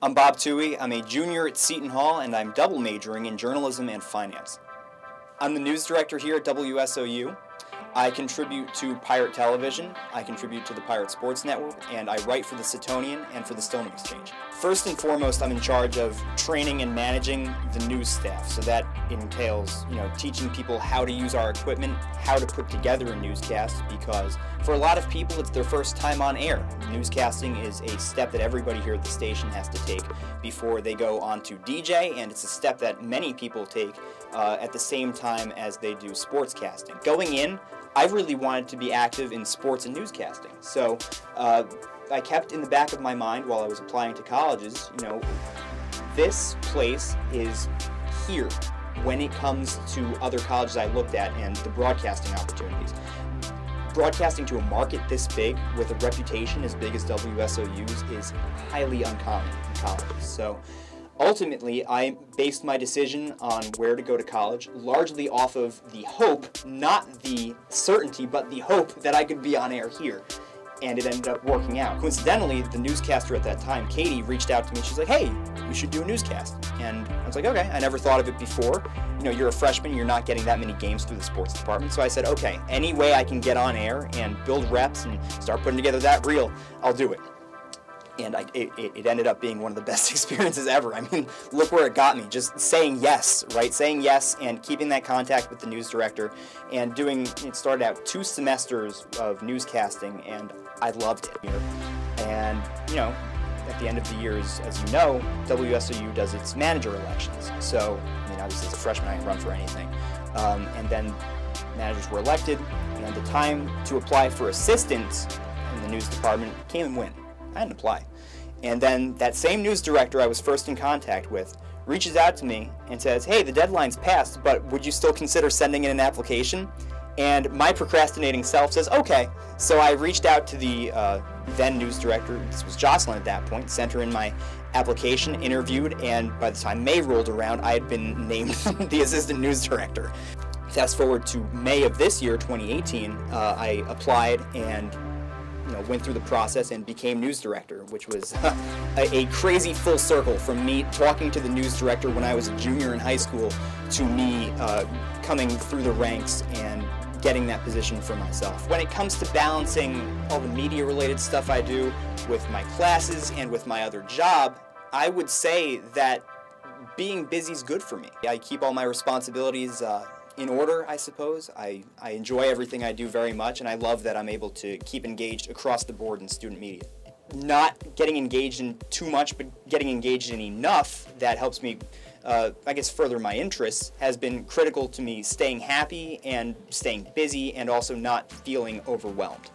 I'm Bob Towey. I'm a junior at Seton Hall, and I'm double majoring in journalism and finance. I'm the news director here at WSOU. I contribute to Pirate Television, I contribute to the Pirate Sports Network, and I write for the Setonian and for the Stillman Exchange. First and foremost, I'm in charge of training and managing the news staff. So that entails, teaching people how to use our equipment, how to put together a newscast, because for a lot of people, it's their first time on air. Newscasting is a step that everybody here at the station has to take before they go on to DJ, and it's a step that many people take at the same time as they do sportscasting. Going in, I really wanted to be active in sports and newscasting. So I kept in the back of my mind while I was applying to colleges, this place is here when it comes to other colleges I looked at and the broadcasting opportunities. Broadcasting to a market this big with a reputation as big as WSOU's is highly uncommon in colleges. So ultimately, I based my decision on where to go to college largely off of the hope, not the certainty, but the hope that I could be on air here. And it ended up working out. Coincidentally, the newscaster at that time, Katie, reached out to me. She's like, hey, you should do a newscast. And I was like, okay, I never thought of it before. You're a freshman, you're not getting that many games through the sports department. So I said, okay, any way I can get on air and build reps and start putting together that reel, I'll do it. And it ended up being one of the best experiences ever. I mean, look where it got me. Just saying yes, right? Saying yes and keeping that contact with the news director and it started out 2 semesters of newscasting, and I loved it. And, at the end of the years, as you know, WSOU does its manager elections. So, obviously as a freshman, I can run for anything. And then managers were elected, and the time to apply for assistants in the news department came and went. I didn't apply. And then that same news director I was first in contact with reaches out to me and says, hey, the deadline's passed, but would you still consider sending in an application? And my procrastinating self says, okay. So I reached out to the then news director, this was Jocelyn at that point, sent her in my application, interviewed, and by the time May rolled around, I had been named the assistant news director. Fast forward to May of this year, 2018, I applied and went through the process and became news director, which was a crazy full circle from me talking to the news director when I was a junior in high school to me coming through the ranks and getting that position for myself. When it comes to balancing all the media-related stuff I do with my classes and with my other job, I would say that being busy is good for me. I keep all my responsibilities in order, I suppose. I enjoy everything I do very much, and I love that I'm able to keep engaged across the board in student media. Not getting engaged in too much, but getting engaged in enough that helps me, further my interests, has been critical to me staying happy and staying busy and also not feeling overwhelmed.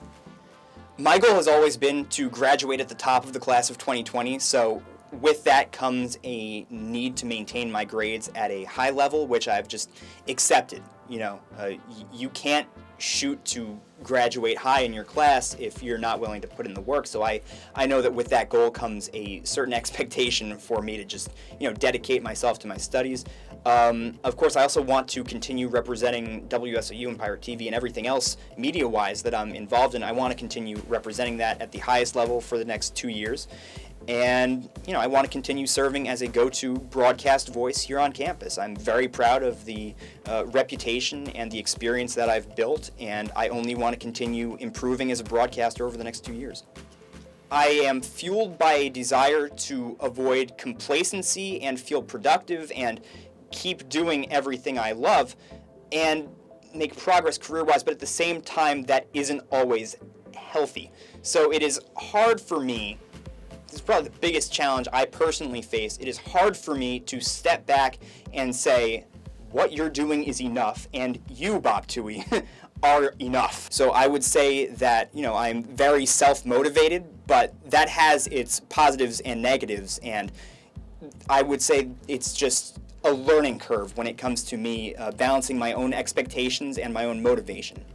My goal has always been to graduate at the top of the class of 2020, so with that comes a need to maintain my grades at a high level, which I've just accepted. You can't shoot to graduate high in your class if you're not willing to put in the work. So I know that with that goal comes a certain expectation for me to just, dedicate myself to my studies. Of course, I also want to continue representing WSOU and Pirate TV and everything else media-wise that I'm involved in. I want to continue representing that at the highest level for the next 2 years. And, I want to continue serving as a go-to broadcast voice here on campus. I'm very proud of the reputation and the experience that I've built, and I only want to continue improving as a broadcaster over the next 2 years. I am fueled by a desire to avoid complacency and feel productive and keep doing everything I love and make progress career-wise, but at the same time, that isn't always healthy. So it is hard for me. This is probably the biggest challenge I personally face. It is hard for me to step back and say, what you're doing is enough, and you, Bob Towey, are enough. So I would say that, I'm very self-motivated, but that has its positives and negatives, and I would say it's just a learning curve when it comes to me balancing my own expectations and my own motivation.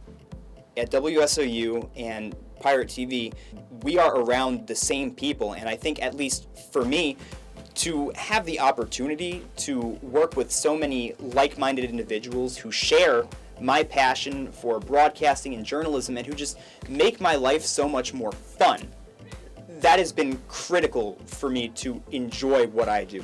At WSOU and Pirate TV, we are around the same people, and I think, at least for me, to have the opportunity to work with so many like-minded individuals who share my passion for broadcasting and journalism and who just make my life so much more fun, that has been critical for me to enjoy what I do.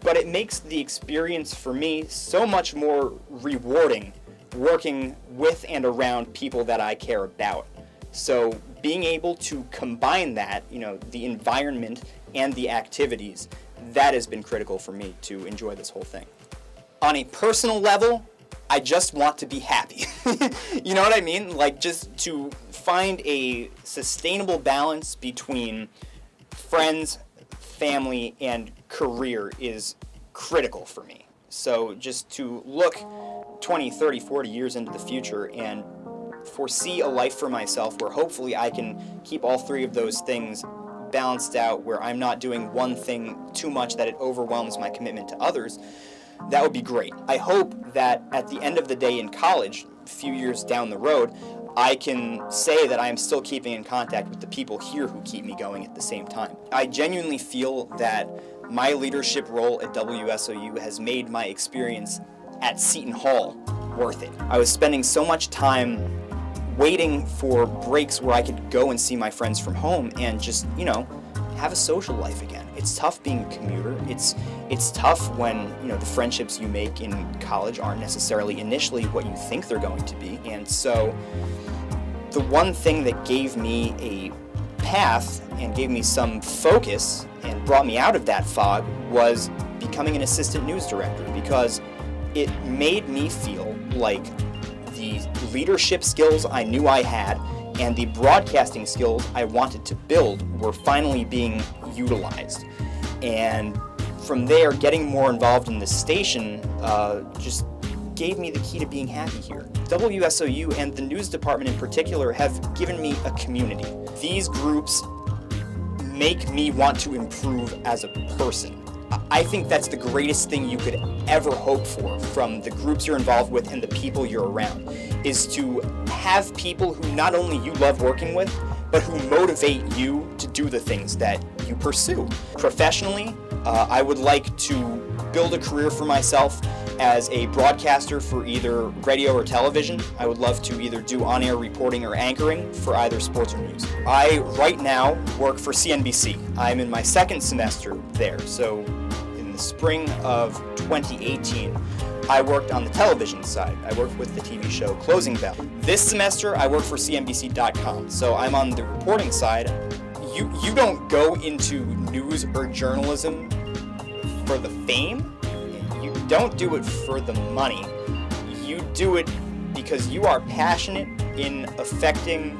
But it makes the experience for me so much more rewarding working with and around people that I care about. So being able to combine that, the environment and the activities, that has been critical for me to enjoy this whole thing. On a personal level, I just want to be happy. You know what I mean? Like, just to find a sustainable balance between friends, family, and career is critical for me. So just to look 20, 30, 40 years into the future and foresee a life for myself where hopefully I can keep all three of those things balanced out, where I'm not doing one thing too much that it overwhelms my commitment to others, that would be great. I hope that at the end of the day in college, a few years down the road, I can say that I am still keeping in contact with the people here who keep me going at the same time. I genuinely feel that my leadership role at WSOU has made my experience at Seton Hall worth it. I was spending so much time waiting for breaks where I could go and see my friends from home and just, have a social life again. It's tough being a commuter. It's tough when, the friendships you make in college aren't necessarily initially what you think they're going to be. And so the one thing that gave me a path and gave me some focus and brought me out of that fog was becoming an assistant news director, because it made me feel like the leadership skills I knew I had and the broadcasting skills I wanted to build were finally being utilized. And from there, getting more involved in the station just gave me the key to being happy here. WSOU and the news department in particular have given me a community. These groups make me want to improve as a person. I think that's the greatest thing you could ever hope for from the groups you're involved with and the people you're around, is to have people who not only you love working with, but who motivate you to do the things that you pursue. Professionally, I would like to build a career for myself as a broadcaster for either radio or television. I would love to either do on-air reporting or anchoring for either sports or news. I, right now, work for CNBC. I'm in my second semester there, so in the spring of 2018, I worked on the television side. I worked with the TV show Closing Bell. This semester, I work for CNBC.com, so I'm on the reporting side. You don't go into news or journalism for the fame. You don't do it for the money. You do it because you are passionate in affecting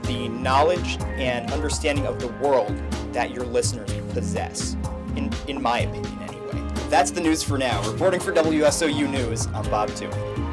the knowledge and understanding of the world that your listeners possess, in my opinion anyway. That's the news for now. Reporting for WSOU News, I'm Bob Towey.